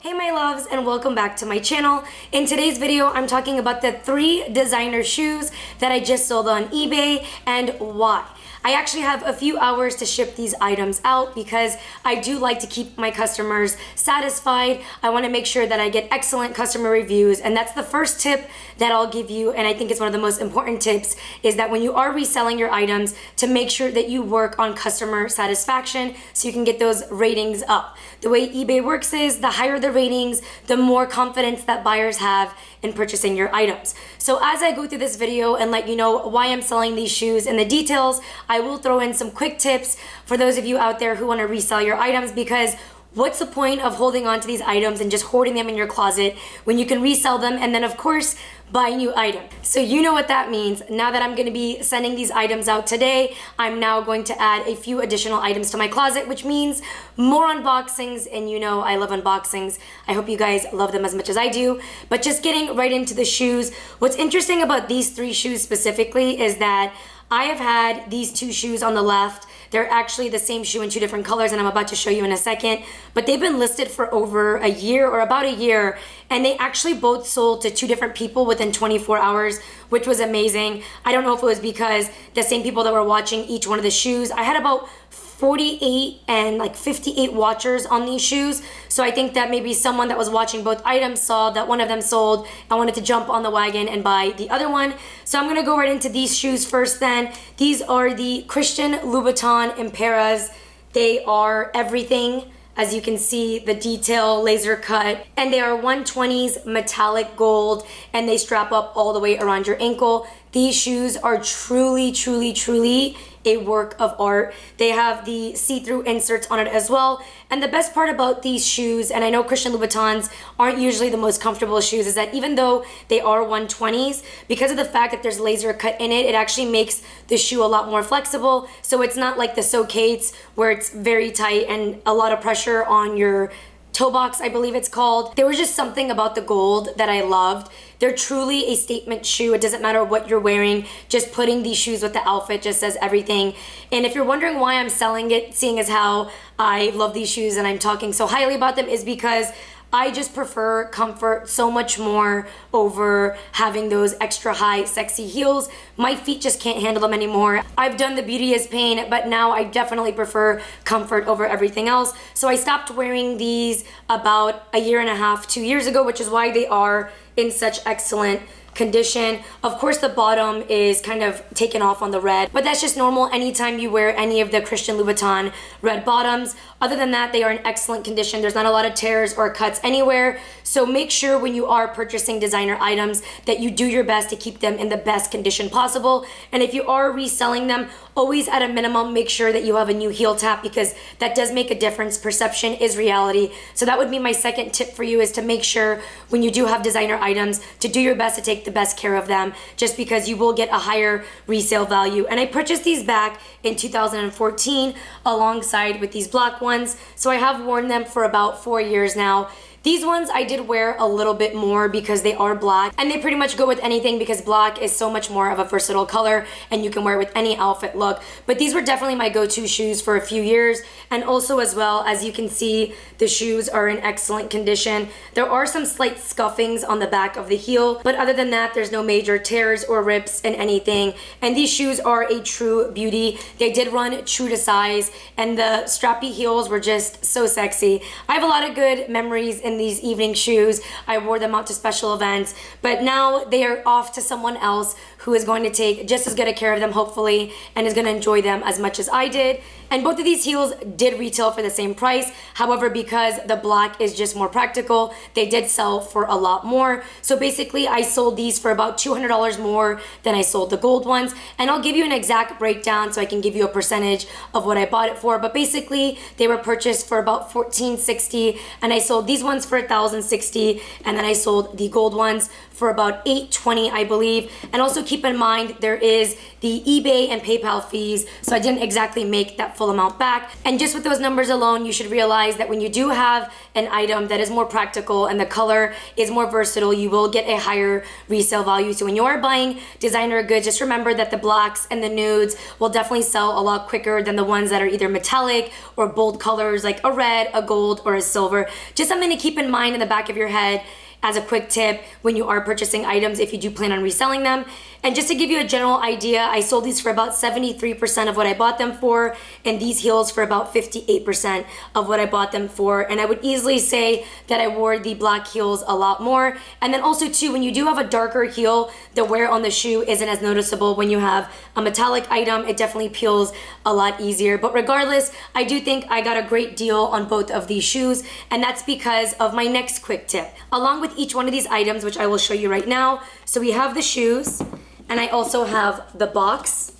Hey my loves, and welcome back to my channel. In today's video, I'm talking about the 3 designer shoes that I just sold on eBay and why. I actually have a few hours to ship these items out because I do like to keep my customers satisfied. I want to make sure that I get excellent customer reviews, and that's the first tip that I'll give you, and I think it's one of the most important tips, is that when you are reselling your items, to make sure that you work on customer satisfaction so you can get those ratings up. The way eBay works is the higher the ratings, the more confidence that buyers have in purchasing your items. So as I go through this video and let you know why I'm selling these shoes and the details, I will throw in some quick tips for those of you out there who want to resell your items, because what's the point of holding on to these items and just hoarding them in your closet when you can resell them and then of course buy a new item? So you know what that means. Now that I'm going to be sending these items out today, I'm now going to add a few additional items to my closet, which means more unboxings, and you know I love unboxings. I hope you guys love them as much as I do. But just getting right into the shoes, what's interesting about these 3 shoes specifically is that I have had these 2 shoes on the left. They're actually the same shoe in 2 different colors, and I'm about to show you in a second. But they've been listed for over a year, or about a year, and they actually both sold to 2 different people within 24 hours, which was amazing. I don't know if it was because the same people that were watching each one of the shoes. I had about 48 and like 58 watchers on these shoes. So I think that maybe someone that was watching both items saw that one of them sold and wanted to jump on the wagon and buy the other one. So I'm gonna go right into these shoes first then. These are the Christian Louboutin Imperas. They are everything. As you can see, the detail, laser cut, and they are 120s metallic gold, and they strap up all the way around your ankle. These shoes are truly, truly, truly a work of art. They have the see-through inserts on it as well. And the best part about these shoes, and I know Christian Louboutins aren't usually the most comfortable shoes, is that even though they are 120s, because of the fact that there's laser cut in it, it actually makes the shoe a lot more flexible. So it's not like the Socates where it's very tight and a lot of pressure on your toe box, I believe it's called. There was just something about the gold that I loved. They're truly a statement shoe. It doesn't matter what you're wearing. Just putting these shoes with the outfit just says everything. And if you're wondering why I'm selling it, seeing as how I love these shoes and I'm talking so highly about them, is because I just prefer comfort so much more over having those extra high sexy heels. My feet just can't handle them anymore. I've done the beauty is pain, but now I definitely prefer comfort over everything else. So I stopped wearing these about a year and a half, 2 years ago, which is why they are in such excellent condition. Of course, the bottom is kind of taken off on the red, but that's just normal anytime you wear any of the Christian Louboutin red bottoms. Other than that, they are in excellent condition. There's not a lot of tears or cuts anywhere. So make sure when you are purchasing designer items that you do your best to keep them in the best condition possible. And if you are reselling them, always at a minimum make sure that you have a new heel tap, because that does make a difference. Perception is reality. So that would be my second tip for you, is to make sure when you do have designer items to do your best to take the best care of them, just because you will get a higher resale value. And I purchased these back in 2014 alongside with these black ones. So I have worn them for about 4 years now. These ones I did wear a little bit more because they are black, and they pretty much go with anything because black is so much more of a versatile color and you can wear it with any outfit look. But these were definitely my go-to shoes for a few years. And also as well, as you can see, the shoes are in excellent condition. There are some slight scuffings on the back of the heel, but other than that, there's no major tears or rips in anything. And these shoes are a true beauty. They did run true to size, and the strappy heels were just so sexy. I have a lot of good memories in these evening shoes. I wore them out to special events, but now they are off to someone else who is going to take just as good a care of them, hopefully, and is going to enjoy them as much as I did. And both of these heels did retail for the same price. However, because the black is just more practical, they did sell for a lot more. So basically, I sold these for about $200 more than I sold the gold ones. And I'll give you an exact breakdown so I can give you a percentage of what I bought it for. But basically, they were purchased for about $14.60, and I sold these ones for $1,060, and then I sold the gold ones for about $8.20, I believe. And also keep in mind, there is the eBay and PayPal fees, so I didn't exactly make that full amount back. And just with those numbers alone, you should realize that when you do have an item that is more practical and the color is more versatile, you will get a higher resale value. So when you are buying designer goods, just remember that the blacks and the nudes will definitely sell a lot quicker than the ones that are either metallic or bold colors like a red, a gold, or a silver. Just something to keep keep in mind in the back of your head as a quick tip when you are purchasing items if you do plan on reselling them. And just to give you a general idea, I sold these for about 73% of what I bought them for, and these heels for about 58% of what I bought them for. And I would easily say that I wore the black heels a lot more. And then also too, when you do have a darker heel, the wear on the shoe isn't as noticeable. When you have a metallic item, it definitely peels a lot easier. But regardless, I do think I got a great deal on both of these shoes, and that's because of my next quick tip. Along with each one of these items, which I will show you right now. So we have the shoes, and I also have the box.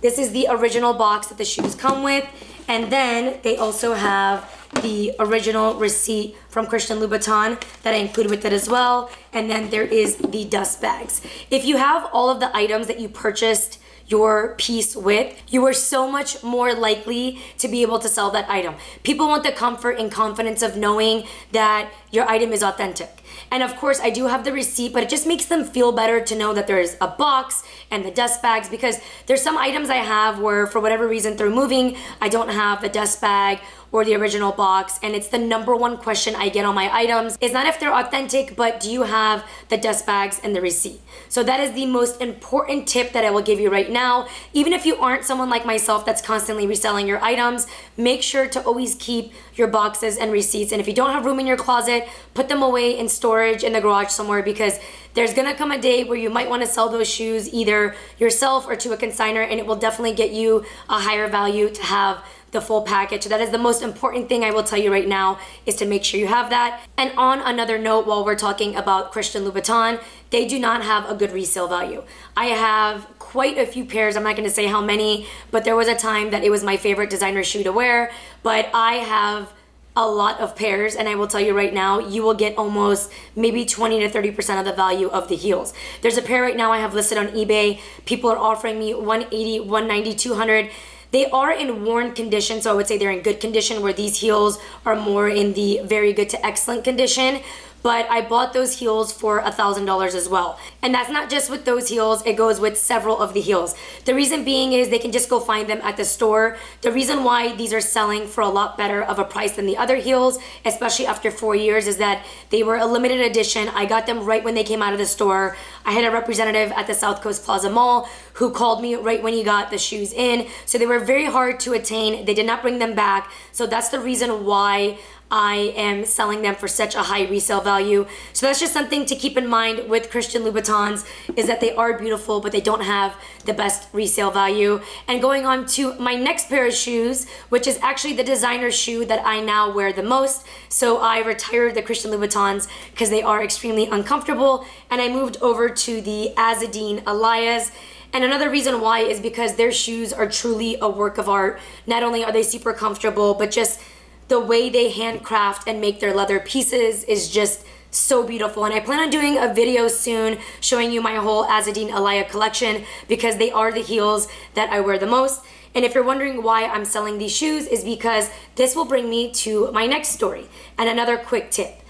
This is the original box that the shoes come with. And then they also have the original receipt from Christian Louboutin that I included with it as well. And then there is the dust bags. If you have all of the items that you purchased your piece with, you are so much more likely to be able to sell that item. People want the comfort and confidence of knowing that your item is authentic. And of course, I do have the receipt, but it just makes them feel better to know that there's a box and the dust bags, because there's some items I have where for whatever reason through moving, I don't have the dust bag or the original box, and it's the number one question I get on my items. It's not if they're authentic, but do you have the dust bags and the receipt? So that is the most important tip that I will give you right now. Even if you aren't someone like myself that's constantly reselling your items, make sure to always keep your boxes and receipts. And if you don't have room in your closet, put them away in storage in the garage somewhere, because there's gonna come a day where you might wanna sell those shoes either yourself or to a consignor, and it will definitely get you a higher value to have the full package. That is the most important thing I will tell you right now, is to make sure you have that. And on another note, while we're talking about Christian Louboutin, they do not have a good resale value. I have quite a few pairs. I'm not going to say how many, but there was a time that it was my favorite designer shoe to wear. But I have a lot of pairs, and I will tell you right now, you will get almost maybe 20 to 30% of the value of the heels. There's a pair right now I have listed on eBay. People are offering me $180, $190, $200. They are in worn condition, so I would say they're in good condition, where these heels are more in the very good to excellent condition. But I bought those heels for $1,000 as well. And that's not just with those heels, it goes with several of the heels. The reason being is they can just go find them at the store. The reason why these are selling for a lot better of a price than the other heels, especially after 4 years, is that they were a limited edition. I got them right when they came out of the store. I had a representative at the South Coast Plaza Mall who called me right when he got the shoes in. So they were very hard to attain. They did not bring them back. So that's the reason why I am selling them for such a high resale value. So that's just something to keep in mind with Christian Louboutins, is that they are beautiful, but they don't have the best resale value. And going on to my next pair of shoes, which is actually the designer shoe that I now wear the most. So I retired the Christian Louboutins because they are extremely uncomfortable, and I moved over to the Azzedine Alaias. And another reason why is because their shoes are truly a work of art. Not only are they super comfortable, but just the way they handcraft and make their leather pieces is just so beautiful. And I plan on doing a video soon showing you my whole Azzedine Alaia collection, because they are the heels that I wear the most. And if you're wondering why I'm selling these shoes, is because this will bring me to my next story and another quick tip.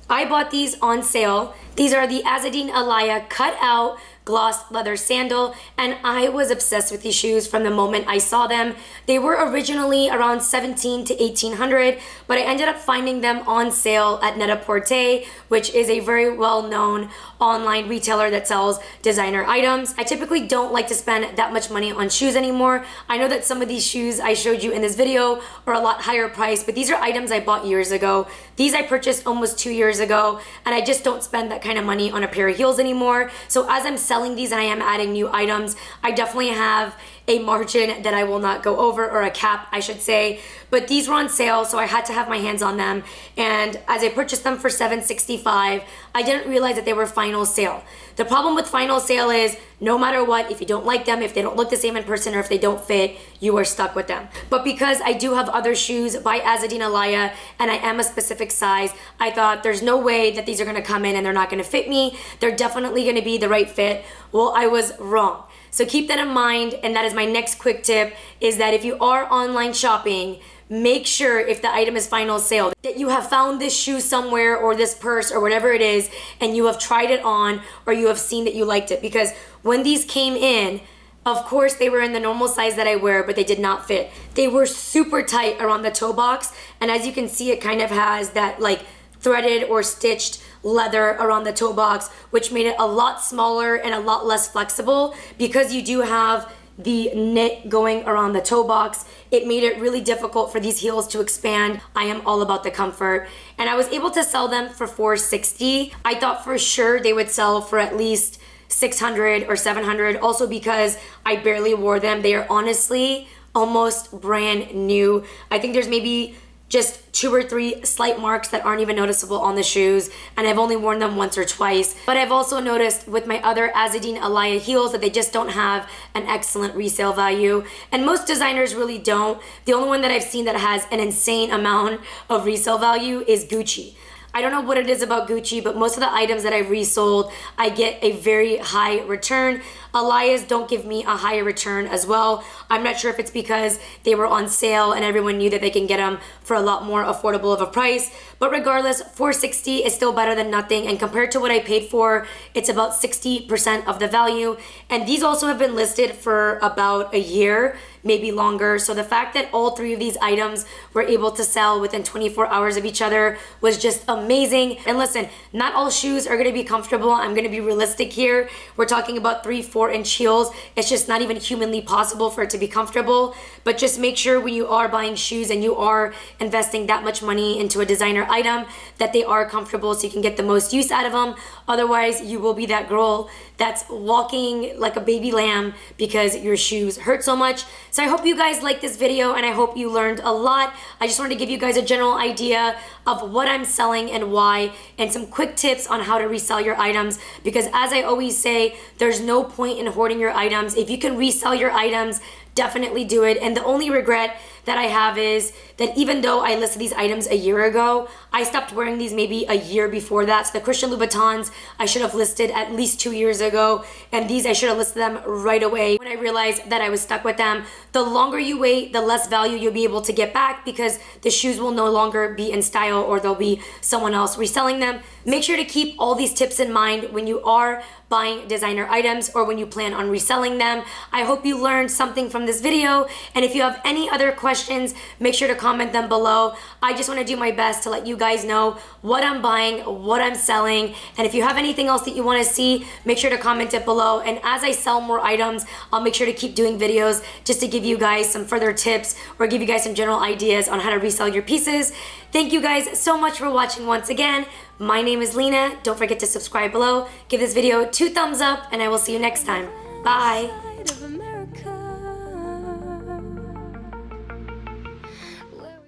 I bought these on sale. These are the Azzedine Alaia cut out gloss leather sandal, and I was obsessed with these shoes from the moment I saw them. They were originally around $1,700 to $1,800, but I ended up finding them on sale at Net-a-Porter, which is a very well-known online retailer that sells designer items. I typically don't like to spend that much money on shoes anymore. I know that some of these shoes I showed you in this video are a lot higher priced, but these are items I bought years ago. These I purchased almost 2 years ago, and I just don't spend that kind of money on a pair of heels anymore. So as I'm selling these and I am adding new items, I definitely have a margin that I will not go over, or a cap I should say. But these were on sale, so I had to have my hands on them. And as I purchased them for $765, I didn't realize that they were final sale. The problem with final sale is no matter what, if you don't like them, if they don't look the same in person, or if they don't fit, you are stuck with them. But because I do have other shoes by Azzedine Alaia and I am a specific size, I thought there's no way that these are gonna come in and they're not gonna fit me. They're definitely gonna be the right fit. Well, I was wrong. So keep that in mind, and that is my next quick tip, is that if you are online shopping, make sure if the item is final sale that you have found this shoe somewhere, or this purse, or whatever it is, and you have tried it on, or you have seen that you liked it. Because when these came in, of course they were in the normal size that I wear, but they did not fit. They were super tight around the toe box, and as you can see, it kind of has that like threaded or stitched leather around the toe box, which made it a lot smaller and a lot less flexible. Because you do have the knit going around the toe box, it made it really difficult for these heels to expand. I am all about the comfort, and I was able to sell them for $460. I thought for sure they would sell for at least $600 or $700, also because I barely wore them. They are honestly almost brand new. I think there's maybe just 2 or 3 slight marks that aren't even noticeable on the shoes, and I've only worn them once or twice. But I've also noticed with my other Azzedine Alaia heels that they just don't have an excellent resale value, and most designers really don't. The only one that I've seen that has an insane amount of resale value is Gucci. I don't know what it is about Gucci, but most of the items that I've resold, I get a very high return. Alaia's don't give me a higher return as well. I'm not sure if it's because they were on sale and everyone knew that they can get them for a lot more affordable of a price. But regardless, $460 is still better than nothing. And compared to what I paid for, it's about 60% of the value. And these also have been listed for about a year, maybe longer. So the fact that all 3 of these items were able to sell within 24 hours of each other was just amazing. And listen, not all shoes are gonna be comfortable. I'm gonna be realistic here. We're talking about 3-4-inch heels. It's just not even humanly possible for it to be comfortable. But just make sure when you are buying shoes and you are investing that much money into a designer item that they are comfortable so you can get the most use out of them. Otherwise, you will be that girl that's walking like a baby lamb because your shoes hurt so much. So I hope you guys liked this video and I hope you learned a lot. I just wanted to give you guys a general idea of what I'm selling and why, and some quick tips on how to resell your items, because as I always say, there's no point in hoarding your items. If you can resell your items, definitely do it. And the only regret that I have is that even though I listed these items a year ago, I stopped wearing these maybe a year before that. So the Christian Louboutins I should have listed at least 2 years ago, and these I should have listed them right away when I realized that I was stuck with them. The longer you wait, the less value you'll be able to get back, because the shoes will no longer be in style or there'll be someone else reselling them. Make sure to keep all these tips in mind when you are buying designer items or when you plan on reselling them. I hope you learned something from this video, and if you have any other questions, make sure to comment them below. I just want to do my best to let you guys know what I'm buying, what I'm selling, and if you have anything else that you want to see, make sure to comment it below. And as I sell more items, I'll make sure to keep doing videos just to give you guys some further tips or give you guys some general ideas on how to resell your pieces. Thank you guys so much for watching once again. My name is Lina. Don't forget to subscribe below. Give this video 2 thumbs up, and I will see you next time. Bye.